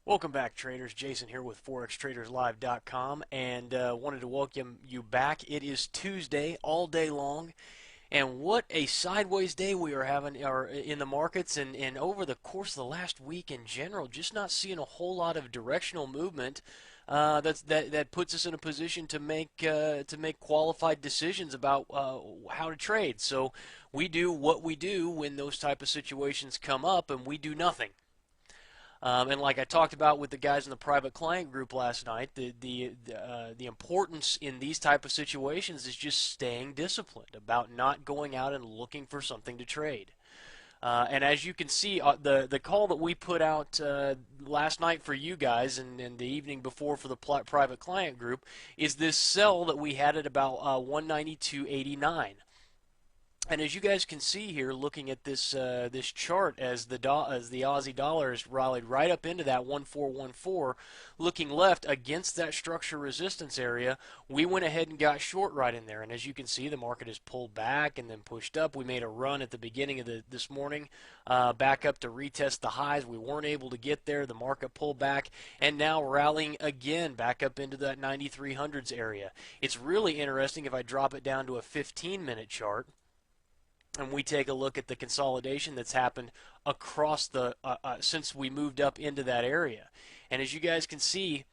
Welcome back, traders. Jason here with ForexTradersLive.com, and wanted to welcome you back. It is Tuesday all day long, and what a sideways day we are having in the markets, and over the course of the last week in general, just not seeing a whole lot of directional movement. That puts us in a position to make qualified decisions about how to trade. So we do what we do when those type of situations come up, and we do nothing. And like I talked about with the guys in the private client group last night, the importance in these type of situations is just staying disciplined about not going out and looking for something to trade. And as you can see, the call that we put out last night for you guys and the evening before for the private client group is this sell that we had at about 192.89. And as you guys can see here, looking at this chart, as the Aussie dollar has rallied right up into that 1414, looking left against that structure resistance area, we went ahead and got short right in there. And as you can see, the market has pulled back and then pushed up. We made a run at the beginning of this morning, back up to retest the highs. We weren't able to get there. The market pulled back, and now rallying again back up into that 9300s area. It's really interesting if I drop it down to a 15-minute chart and we take a look at the consolidation that's happened across the since we moved up into that area. And as you guys can see,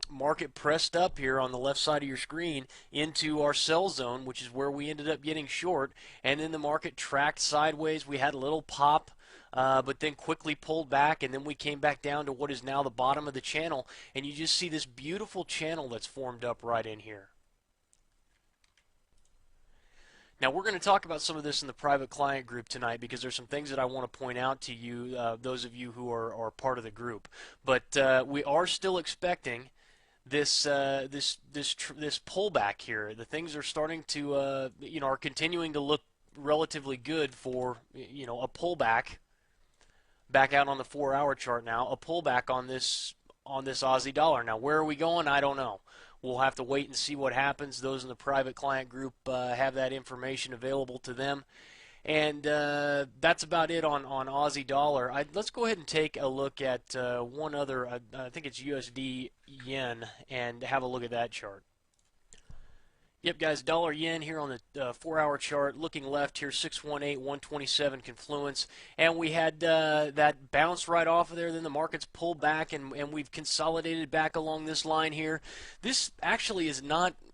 market pressed up here on the left side of your screen into our sell zone, which is where we ended up getting short, and then the market tracked sideways. We had a little pop, but then quickly pulled back, and then we came back down to what is now the bottom of the channel, and you just see this beautiful channel that's formed up right in here. Now, we're going to talk about some of this in the private client group tonight because there's some things that I want to point out to you, those of you who are part of the group. But we are still expecting this pullback here. The things are starting to, are continuing to look relatively good for, a pullback back out on the 4-hour chart now, a pullback on this Aussie dollar. Now, where are we going? I don't know. We'll have to wait and see what happens. Those in the private client group have that information available to them. And that's about it on Aussie dollar. Let's go ahead and take a look at one other, I think it's USD yen, and have a look at that chart. Yep, guys, dollar yen here on the 4-hour chart. Looking left here, 618, 127 confluence. And we had that bounce right off of there. Then the markets pulled back, and we've consolidated back along this line here. This actually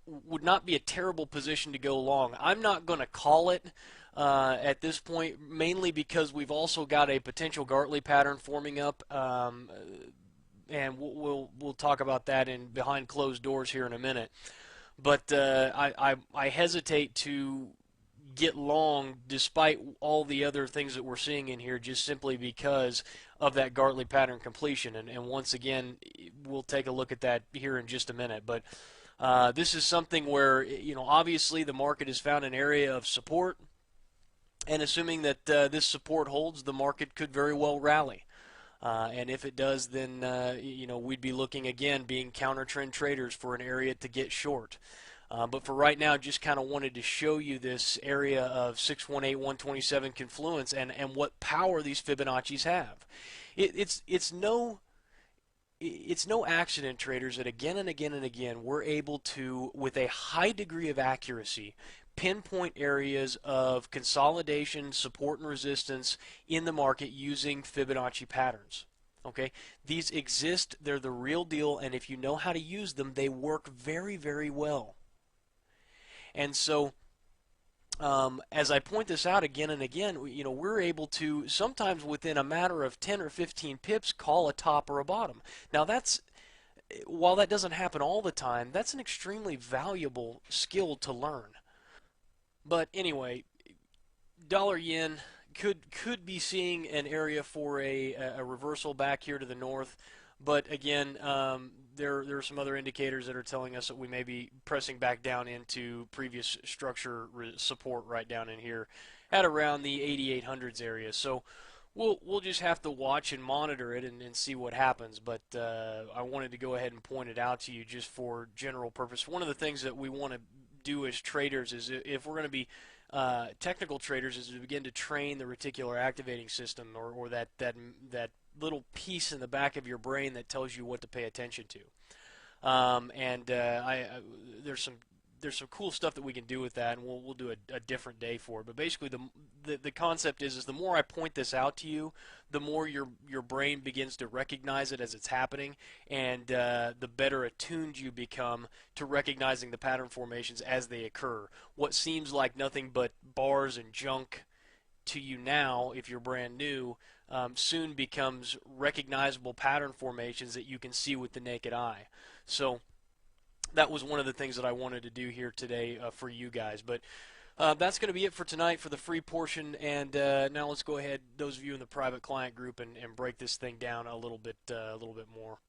would not be a terrible position to go long. I'm not going to call it at this point, mainly because we've also got a potential Gartley pattern forming up. And we'll talk about that behind closed doors here in a minute. But I hesitate to get long despite all the other things that we're seeing in here, just simply because of that Gartley pattern completion. And once again, we'll take a look at that here in just a minute. But this is something where, obviously the market has found an area of support. And assuming that this support holds, the market could very well rally. And if it does, then we'd be looking again, being counter trend traders for an area to get short. But for right now, just kind of wanted to show you this area of 618, 127 confluence and what power these Fibonacci's have. It's no accident, traders, that again and again and again we're able to, with a high degree of accuracy, pinpoint areas of consolidation, support, and resistance in the market using Fibonacci patterns. Okay, these exist, they're the real deal, and if you know how to use them, they work very, very well. And so, as I point this out again and again, we're able to sometimes within a matter of 10 or 15 pips call a top or a bottom. Now while that doesn't happen all the time, that's an extremely valuable skill to learn. But anyway, dollar yen could be seeing an area for a reversal back here to the north. But again, there are some other indicators that are telling us that we may be pressing back down into previous structure support right down in here at around the 8800s area. So we'll just have to watch and monitor it and see what happens. But I wanted to go ahead and point it out to you just for general purpose. One of the things that we want to do as traders is, if we're going to be technical traders, is to begin to train the reticular activating system, or that little piece in the back of your brain that tells you what to pay attention to. There's some cool stuff that we can do with that, and we'll do a different day for it. But basically, the concept is the more I point this out to you, the more your brain begins to recognize it as it's happening, and the better attuned you become to recognizing the pattern formations as they occur. What seems like nothing but bars and junk to you now, if you're brand new, soon becomes recognizable pattern formations that you can see with the naked eye. So that was one of the things that I wanted to do here today for you guys. But that's going to be it for tonight for the free portion. And now let's go ahead, those of you in the private client group, and break this thing down a little bit more.